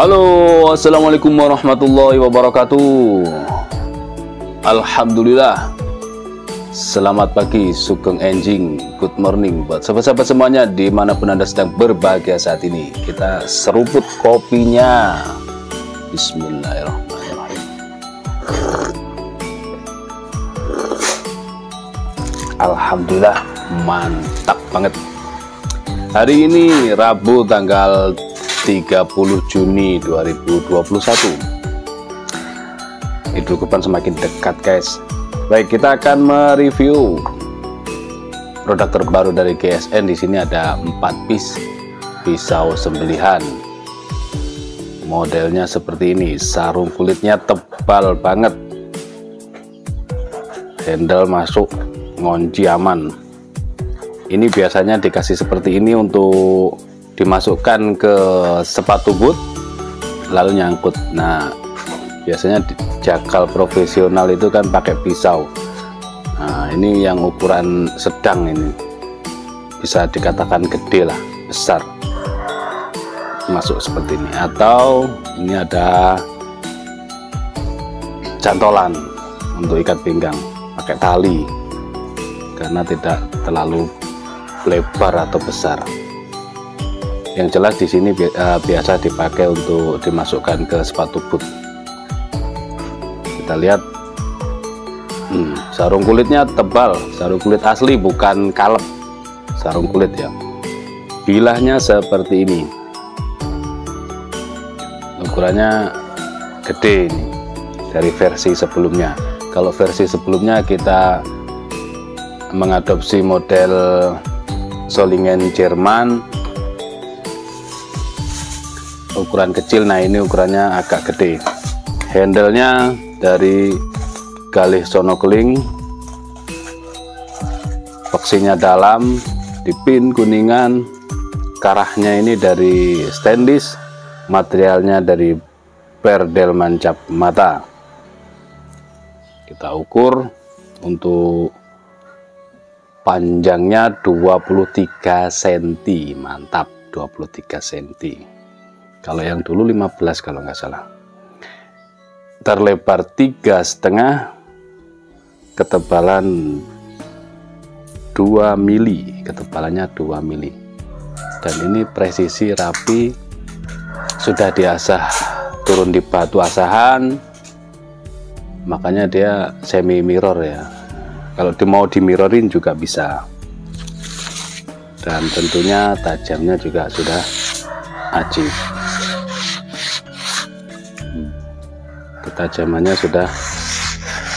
Halo, assalamualaikum warahmatullahi wabarakatuh. Alhamdulillah. Selamat pagi, sugeng enjing, good morning buat sahabat-sahabat semuanya dimanapun Anda sedang berbahagia saat ini. Kita seruput kopinya. Bismillahirrahmanirrahim. Alhamdulillah, mantap banget. Hari ini Rabu tanggal 30 Juni 2021. Idul Kurban semakin dekat, guys. Baik, kita akan mereview produk terbaru dari GSN. Di sini ada 4 piece pisau sembelihan. Modelnya seperti ini, sarung kulitnya tebal banget. Handle masuk, ngunci aman. Ini biasanya dikasih seperti ini untuk dimasukkan ke sepatu boot lalu nyangkut. Nah, biasanya jakal profesional itu kan pakai pisau. Nah, ini yang ukuran sedang, ini bisa dikatakan gede lah, besar, masuk seperti ini. Atau ini ada cantolan untuk ikat pinggang pakai tali karena tidak terlalu lebar atau besar. Yang jelas di sini biasa dipakai untuk dimasukkan ke sepatu boot. Kita lihat, sarung kulitnya tebal, sarung kulit asli, bukan kalep, sarung kulit ya. Bilahnya seperti ini, ukurannya gede ini dari versi sebelumnya. Kalau versi sebelumnya kita mengadopsi model Solingen Jerman, ukuran kecil. Nah, ini ukurannya agak gede. Handlenya dari galih sonokeling, peksinya dalam, dipin kuningan, karahnya ini dari stainless, materialnya dari perdelman cap mata. Kita ukur untuk panjangnya 23 cm, mantap, 23 cm. Kalau yang dulu 15 kalau nggak salah. Terlebar 3,5, ketebalan 2 mili, ketebalannya 2 mili. Dan ini presisi rapi, sudah diasah turun di batu asahan, makanya dia semi mirror ya. Kalau mau di mirrorin juga bisa. Dan tentunya tajamnya juga sudah ajib. Ketajamannya sudah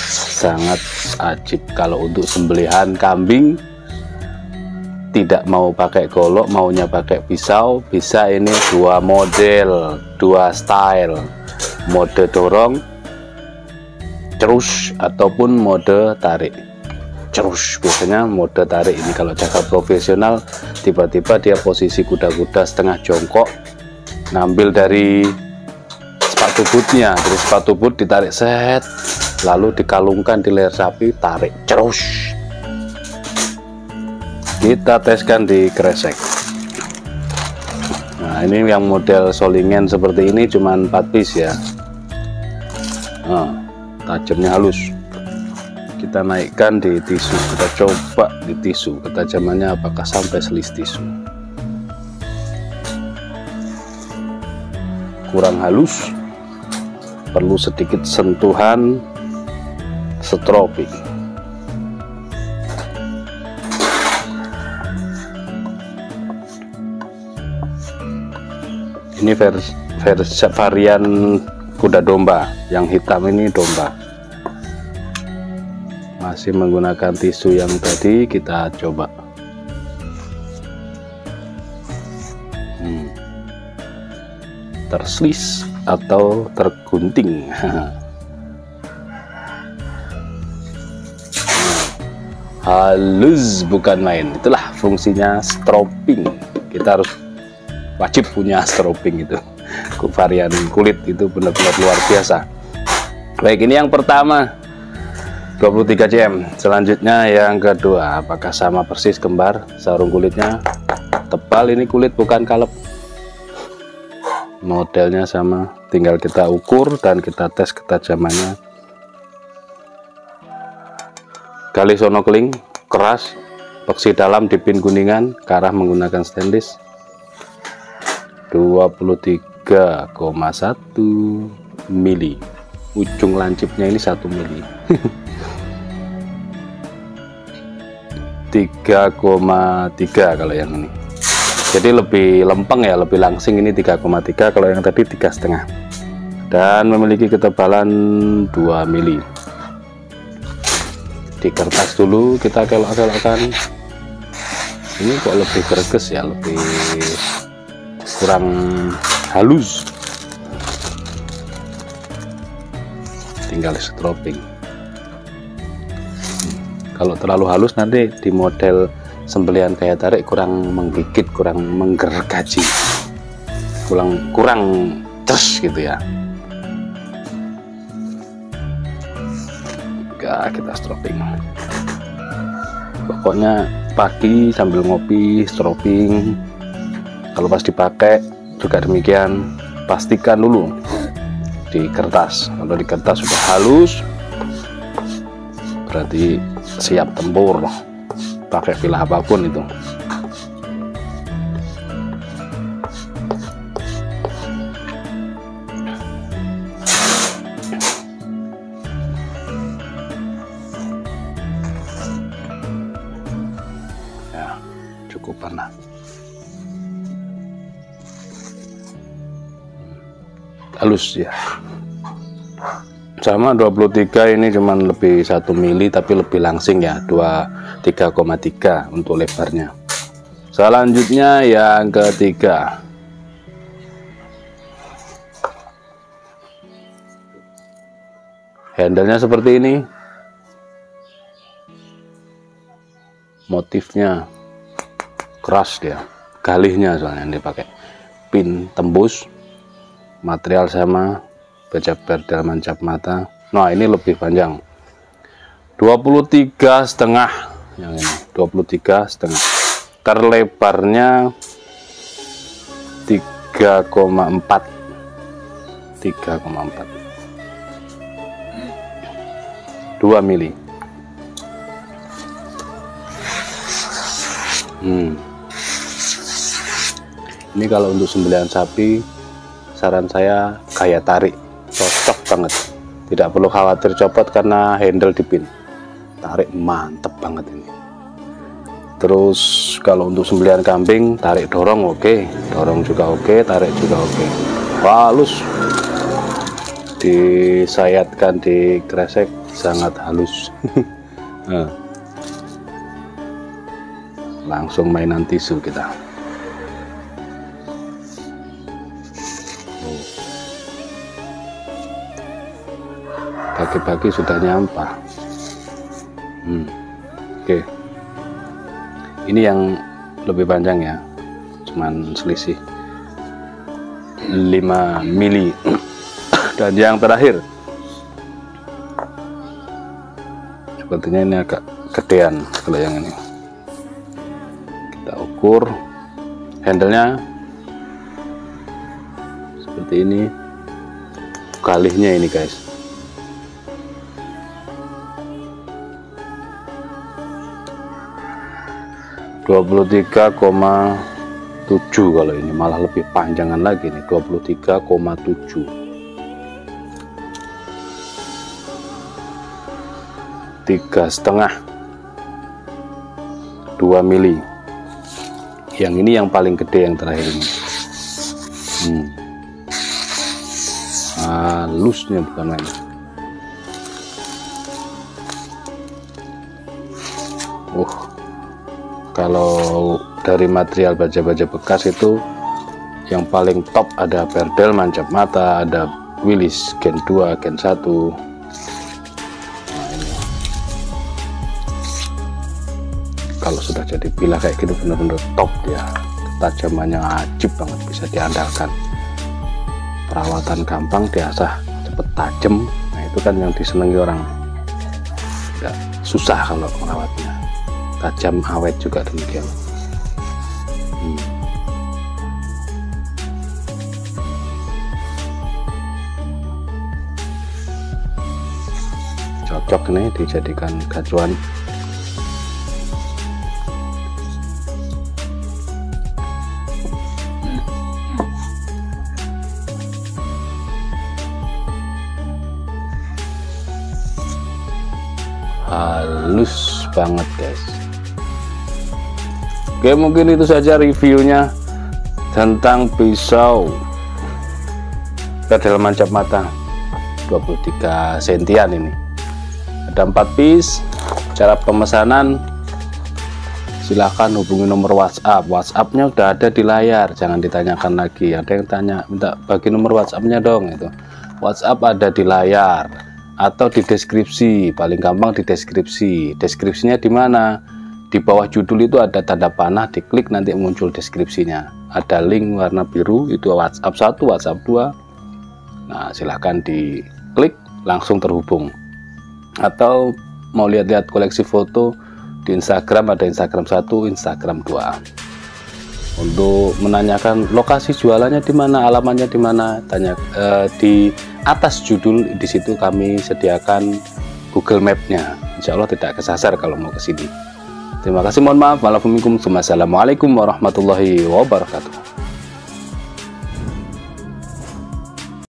sangat ajib. Kalau untuk sembelihan kambing, tidak mau pakai golok, maunya pakai pisau, bisa. Ini 2 model, 2 style, mode dorong cerus ataupun mode tarik cerus. Biasanya mode tarik ini kalau jakal profesional, tiba-tiba dia posisi kuda-kuda setengah jongkok, ngambil dari sepatu bootnya, dari sepatu boot ditarik set, lalu dikalungkan di leher sapi, tarik cerus. Kita teskan di kresek. Nah, ini yang model Solingen seperti ini cuman 4 piece ya. Nah, tajamnya halus. Kita naikkan di tisu, kita coba di tisu ketajamannya apakah sampai selis tisu. Kurang halus, perlu sedikit sentuhan strobing. Ini varian kuda domba, yang hitam ini domba. Masih menggunakan tisu yang tadi, kita coba. Terselis atau tergunting. Halus bukan main. Itulah fungsinya strobing. Kita harus wajib punya strobing itu. Varian kulit itu benar-benar luar biasa. Baik, ini yang pertama 23 cm. Selanjutnya yang kedua, apakah sama persis kembar? Sarung kulitnya tebal, ini kulit bukan kalep. modelnya sama, tinggal kita ukur dan kita tes ketajamannya. Gali sonokling keras, peksi dalam di pin kuningan, karah menggunakan stainless 23,1 mili, ujung lancipnya ini 1 mili. 3,3 kalau yang ini, jadi lebih lempeng ya, lebih langsing. Ini 3,3, kalau yang tadi 3,5, dan memiliki ketebalan 2 mili. Di kertas dulu kita kelok-kelokkan. Ini kok lebih greges ya, lebih kurang halus, tinggal strobing. Kalau terlalu halus nanti di model sembelihan kayak tarik kurang menggigit, kurang menggergaji, kurang ces gitu ya. Enggak, kita strobing. Pokoknya pagi sambil ngopi strobing. Kalau pas dipakai juga demikian, pastikan dulu di kertas. Kalau di kertas sudah halus, berarti siap tempur, pakai fil apapun itu. Ya, cukup pernah. Halus ya, sama 23 ini cuman lebih 1 mili tapi lebih langsing ya, 3,3 untuk lebarnya. Selanjutnya yang ketiga, handle-nya seperti ini, motifnya keras dia, galihnya soalnya ini pakai pin tembus, material sama, baja berdal mancap mata. Nah ini lebih panjang, 23,5 yang ini, 23,5. Terlebarnya 3,4 2 mili. Ini kalau untuk sembelihan sapi, saran saya gaya tarik cocok banget, tidak perlu khawatir copot karena handle di pin, tarik mantep banget ini. Terus kalau untuk sembelihan kambing, tarik dorong oke, dorong juga oke, tarik juga oke, halus, disayatkan di kresek sangat halus. Nah, langsung mainan tisu kita. Pagi-pagi sudah nyampah. Oke. Ini yang lebih panjang ya, cuman selisih 5 mili. Dan yang terakhir, sepertinya ini agak gedean kalau yang ini. Kita ukur handle-nya seperti ini, galihnya ini guys, (23,7) kalau ini malah lebih panjangan lagi nih, 23,7. 3,5 2 mili. Yang ini yang paling gede, yang terakhir ini. Halusnya bukan main. Kalau dari material baja-baja bekas itu yang paling top ada berdel mancap mata, ada Willys Gen 2, Gen 1. Nah, ini. Kalau sudah jadi pilah kayak gitu bener-bener top ya, ketajamannya ajib banget, bisa diandalkan. Perawatan gampang, diasah cepet tajem. Nah itu kan yang disenangi orang, tidak susah kalau merawatnya. Tajam, awet juga demikian. cocok nih dijadikan gacuan. Halus banget guys. Oke, mungkin itu saja reviewnya tentang pisau pedal mancap mata 23 sentian ini. Ada 4 piece. Cara pemesanan silahkan hubungi nomor WhatsApp-nya udah ada di layar, jangan ditanyakan lagi. Ada yang tanya minta bagi nomor WhatsApp-nya dong, itu WhatsApp ada di layar atau di deskripsi. Paling gampang di deskripsi. Deskripsinya di mana? Di bawah judul itu ada tanda panah, diklik nanti muncul deskripsinya. Ada link warna biru, itu WhatsApp 1, WhatsApp 2. Nah, silahkan diklik langsung terhubung. Atau mau lihat-lihat koleksi foto di Instagram, ada Instagram 1, Instagram 2. Untuk menanyakan lokasi jualannya di mana, alamannya di mana, tanya di atas judul. Di situ kami sediakan Google Map-nya. Insya Allah tidak kesasar kalau mau ke sini. Terima kasih, mohon maaf. Wassalamualaikum warahmatullahi wabarakatuh.